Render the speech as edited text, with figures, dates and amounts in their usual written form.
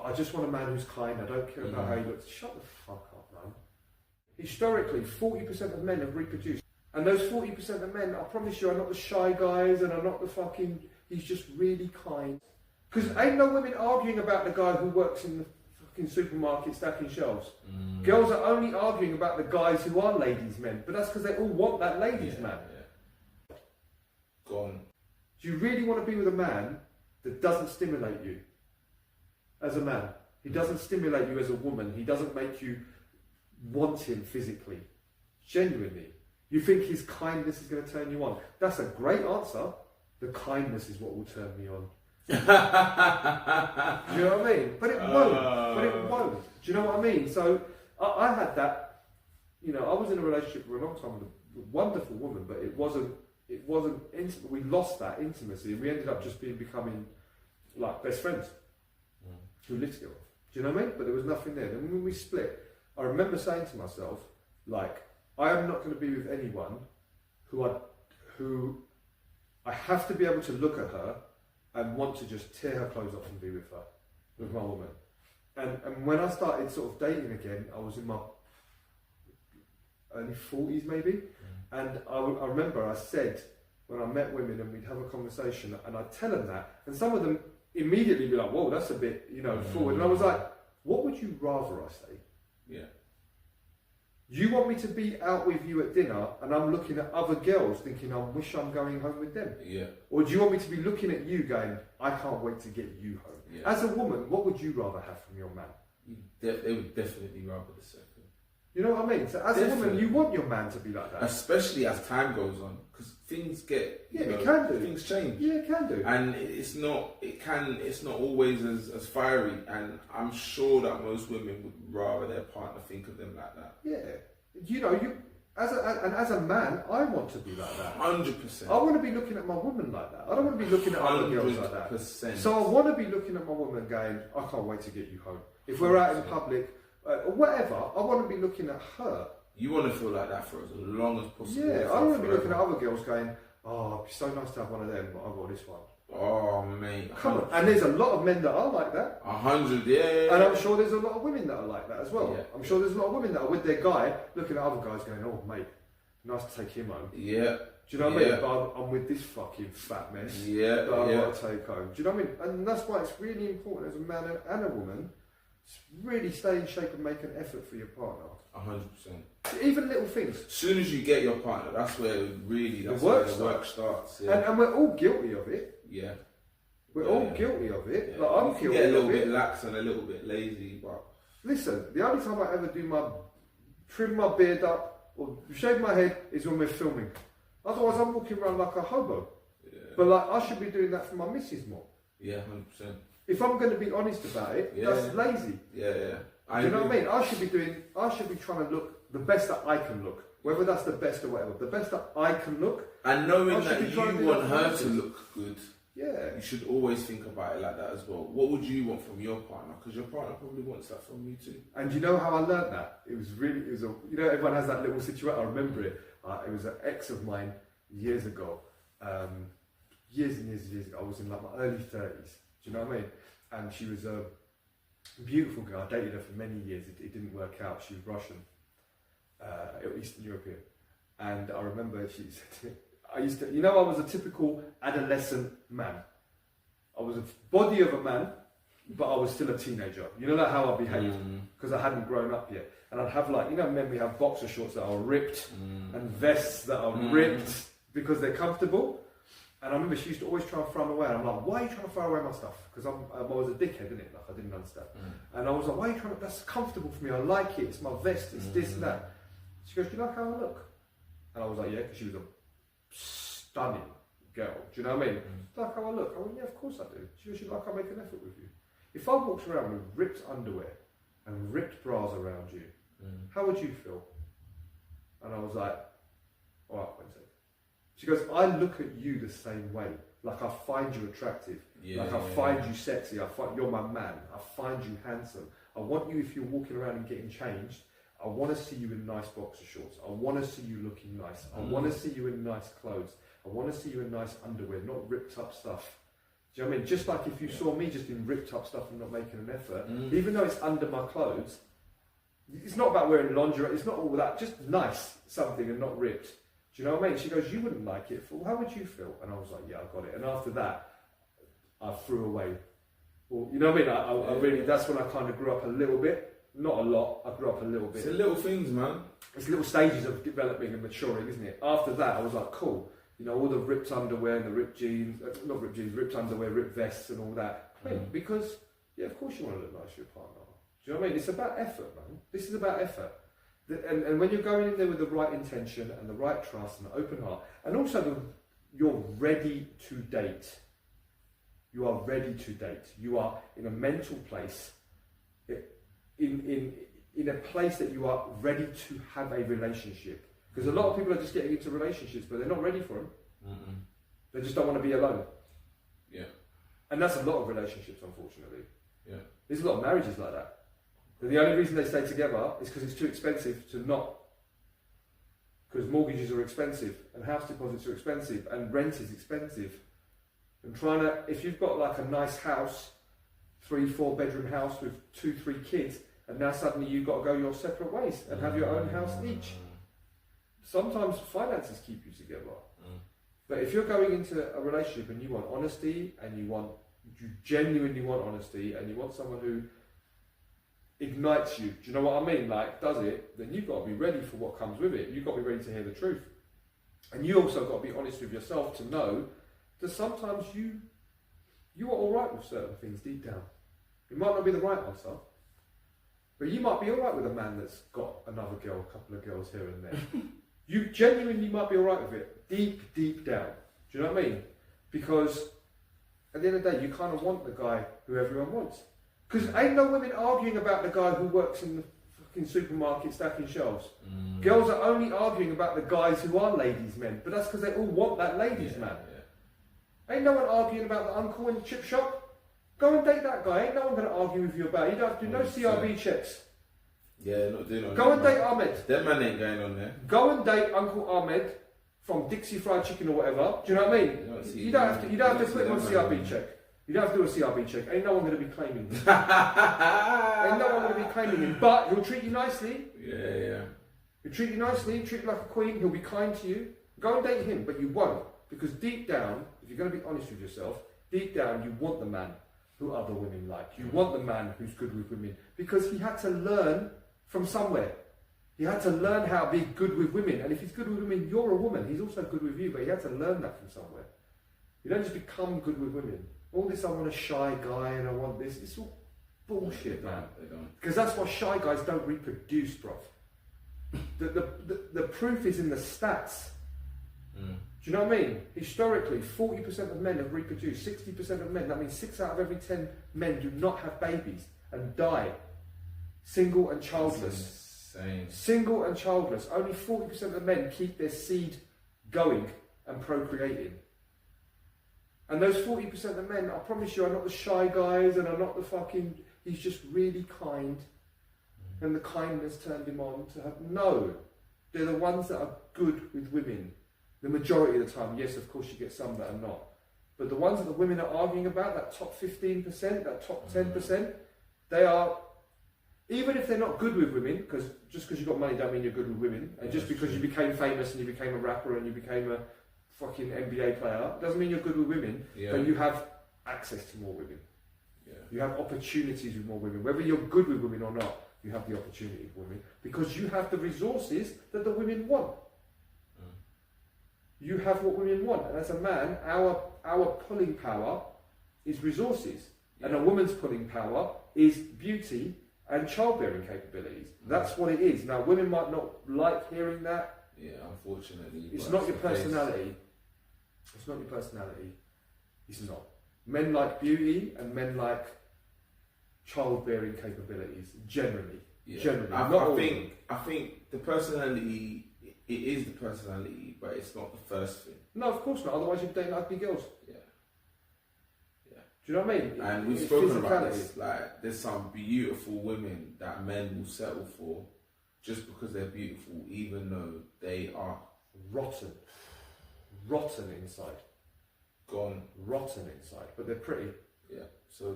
I just want a man who's kind. I don't care about how he looks. Shut the fuck up, man. Historically, 40% of men have reproduced. And those 40% of men, I promise you, are not the shy guys and are not the fucking, he's just really kind. Because ain't no women arguing about the guy who works in the fucking supermarket stacking shelves. Girls are only arguing about the guys who are ladies' men. But that's because they all want that ladies' man. Yeah. Go on. Do you really want to be with a man that doesn't stimulate you as a man? He doesn't stimulate you as a woman. He doesn't make you want him physically. Genuinely. You think his kindness is going to turn you on. That's a great answer. The kindness is what will turn me on. Do you know what I mean? But it won't. Do you know what I mean? So I had that, you know, I was in a relationship for a long time with a wonderful woman, but it wasn't intimate. We lost that intimacy and we ended up just becoming like best friends who lived together. Do you know what I mean? But there was nothing there. Then when we split, I remember saying to myself, like, I am not going to be with anyone who I have to be able to look at her and want to just tear her clothes off and be with her, with my woman. And when I started sort of dating again, I was in my early 40s maybe. And I remember I said, when I met women and we'd have a conversation and I'd tell them that, and some of them immediately be like, whoa, that's a bit, you know, forward. And I was like, what would you rather I say? Yeah. You want me to be out with you at dinner and I'm looking at other girls thinking, I wish I'm going home with them? Yeah. Or do you want me to be looking at you going, I can't wait to get you home? Yeah. As a woman, what would you rather have from your man? They would definitely rather the second. You know what I mean? So as a woman, you want your man to be like that. Especially as time goes on, because things get, it can do. Things change. Yeah, it can do. And it's not always as fiery. And I'm sure that most women would rather their partner think of them like that. Yeah. You know, as a man, I want to be like that. 100%. I want to be looking at my woman like that. I don't want to be looking at other girls like that. 100%. So I want to be looking at my woman going, I can't wait to get you home. If we're out in public, or whatever, I want to be looking at her. You want to feel like that for as long as possible. Yeah, I don't want to be looking at other girls going, oh, it'd be so nice to have one of them, but I've got this one. Oh, mate. Come on. And there's a lot of men that are like that. 100, yeah. And I'm sure there's a lot of women that are like that as well. Yeah. I'm sure there's a lot of women that are with their guy, looking at other guys going, oh, mate, nice to take him home. Yeah. Do you know what I mean? But I'm with this fucking fat mess that I've got to take home. Do you know what I mean? And that's why it's really important as a man and a woman to really stay in shape and make an effort for your partner. 100%. Even little things. As soon as you get your partner, that's where the work starts. Yeah. And we're all guilty of it. Yeah. We're all guilty of it. Yeah. Like, I'm guilty of it. Get a little bit lax and a little bit lazy, but listen, the only time I ever trim my beard up or shave my head is when we're filming. Otherwise, I'm walking around like a hobo. Yeah. But like, I should be doing that for my missus more. Yeah, 100%. If I'm going to be honest about it, that's lazy. Yeah, yeah. Do you know what I mean? I should be trying to look the best that I can look. Whether that's the best or whatever, the best that I can look. And knowing that you want her to look good, yeah, you should always think about it like that as well. What would you want from your partner? Because your partner probably wants that from you too. And you know how I learned that? It was everyone has that little situation. I remember it. It was an ex of mine years ago. Years and years ago. I was in like my early 30s. Do you know what I mean? And she was a beautiful girl. I dated her for many years. It didn't work out. She was Russian, Eastern European. And I remember she said to me, I was a typical adolescent man. I was a body of a man, but I was still a teenager. You know that how I behaved? Because I hadn't grown up yet. And I'd have men, we have boxer shorts that are ripped and vests that are ripped because they're comfortable. And I remember she used to always try and throw them away. And I'm like, why are you trying to throw away my stuff? Because I was a dickhead, innit? Like, I didn't understand. And I was like, why are you trying to, that's comfortable for me. I like it. It's my vest. It's this and that. She goes, do you like how I look? And I was like, yeah, because she was a stunning girl. Do you know what I mean? Do you like how I look? I went, yeah, of course I do. She goes, you like I make an effort with you. If I walked around with ripped underwear and ripped bras around you, how would you feel? And I was like, all right, Wednesday. She goes, I look at you the same way. Like I find you attractive. I find you sexy. You're my man. I find you handsome. I want you, if you're walking around and getting changed, I want to see you in nice boxer shorts. I want to see you looking nice. I want to see you in nice clothes. I want to see you in nice underwear, not ripped up stuff. Do you know what I mean? Just like if you saw me just in ripped up stuff and not making an effort, Mm. even though it's under my clothes, it's not about wearing lingerie, it's not all that, just nice something and not ripped. Do you know what I mean? She goes, you wouldn't like it. Well, how would you feel? And I was like, yeah, I got it. And after that, I threw away. Well, you know what I mean? I really, that's when I kind of grew up a little bit. Not a lot, I grew up a little bit. It's the little things, man. It's little stages of developing and maturing, isn't it? After that, I was like, cool. You know, all the ripped underwear and the ripped jeans, not ripped jeans, ripped underwear, ripped vests and all that. Because, yeah, of course you want to look nice for your partner. Do you know what I mean? It's about effort, man. This is about effort. And when you're going in there with the right intention and the right trust and an open heart, and also you're ready to date. You are ready to date. You are in a mental place, in a place that you are ready to have a relationship. Because a lot of people are just getting into relationships, but they're not ready for them. Mm-mm. They just don't want to be alone. Yeah. And that's a lot of relationships, unfortunately. Yeah. There's a lot of marriages like that. And the only reason they stay together is because it's too expensive to not. Because mortgages are expensive, and house deposits are expensive, and rent is expensive. And if you've got like a nice house, 3-4 bedroom house with 2-3 kids, and now suddenly you've got to go your separate ways and have your own house each. Sometimes finances keep you together. But if you're going into a relationship and you want honesty, and you genuinely want honesty, and you want someone who ignites you, do you know what I mean? Like, does it, then you've got to be ready for what comes with it. You've got to be ready to hear the truth. And you also got to be honest with yourself to know that sometimes you are alright with certain things deep down. It might not be the right answer, but you might be alright with a man that's got another girl, a couple of girls here and there. You genuinely might be alright with it, deep down. Do you know what I mean? Because at the end of the day, you kind of want the guy who everyone wants. Because ain't no women arguing about the guy who works in the fucking supermarket stacking shelves. Girls are only arguing about the guys who are ladies' men, but that's because they all want that ladies' man. Yeah. Ain't no one arguing about the uncle in the chip shop. Go and date that guy. Ain't no one going to argue with you about it. You don't have to do no CRB checks. Yeah, not doing on Go and date Ahmed. That man ain't going on there. Go and date Uncle Ahmed from Dixie Fried Chicken or whatever. Do you know what I mean? You don't have to put him on CRB check. You don't have to do a CRB check. Ain't no one going to be claiming him. Ain't no one going to be claiming him. But he'll treat you nicely. Yeah. He'll treat you nicely. He'll treat you like a queen. He'll be kind to you. Go and date him, but you won't. Because deep down, if you're going to be honest with yourself, deep down you want the man who other women like. You want the man who's good with women. Because he had to learn from somewhere. He had to learn how to be good with women. And if he's good with women, you're a woman. He's also good with you, but he had to learn that from somewhere. You don't just become good with women. All this, I want a shy guy and I want this, it's all bullshit, man. They don't. Because that's why shy guys don't reproduce, bro. The proof is in the stats. Do you know what I mean? Historically, 40% of men have reproduced, 60% of men, that means 6 out of every 10 men do not have babies and die. Single and childless. Insane. Single and childless. Only 40% of men keep their seed going and procreating. And those 40% of men, I promise you, are not the shy guys and are not the fucking, he's just really kind and the kindness turned him on to have, no. They're the ones that are good with women. The majority of the time, yes, of course you get some that are not. But the ones that the women are arguing about, that top 15%, that top 10%, they are, even if they're not good with women, because just because you've got money don't mean you're good with women, and just because you became famous and you became a rapper and you became a fucking NBA player, doesn't mean you're good with women, but you have access to more women. Yeah. You have opportunities with more women. Whether you're good with women or not, you have the opportunity with women because you have the resources that the women want. You have what women want, and as a man, our pulling power is resources, and a woman's pulling power is beauty and childbearing capabilities. That's what it is. Now, women might not like hearing that. Yeah, unfortunately. It's not your personality. It's not your personality. It's not. Men like beauty, and men like childbearing capabilities. Generally, generally. I think the personality. It is the personality, but it's not the first thing. No, of course not. Otherwise, you'd date ugly girls. Yeah. Do you know what I mean? And we've spoken about this. Like, there's some beautiful women that men will settle for just because they're beautiful, even though they are rotten inside. gone. rotten inside, but they're pretty. Yeah. So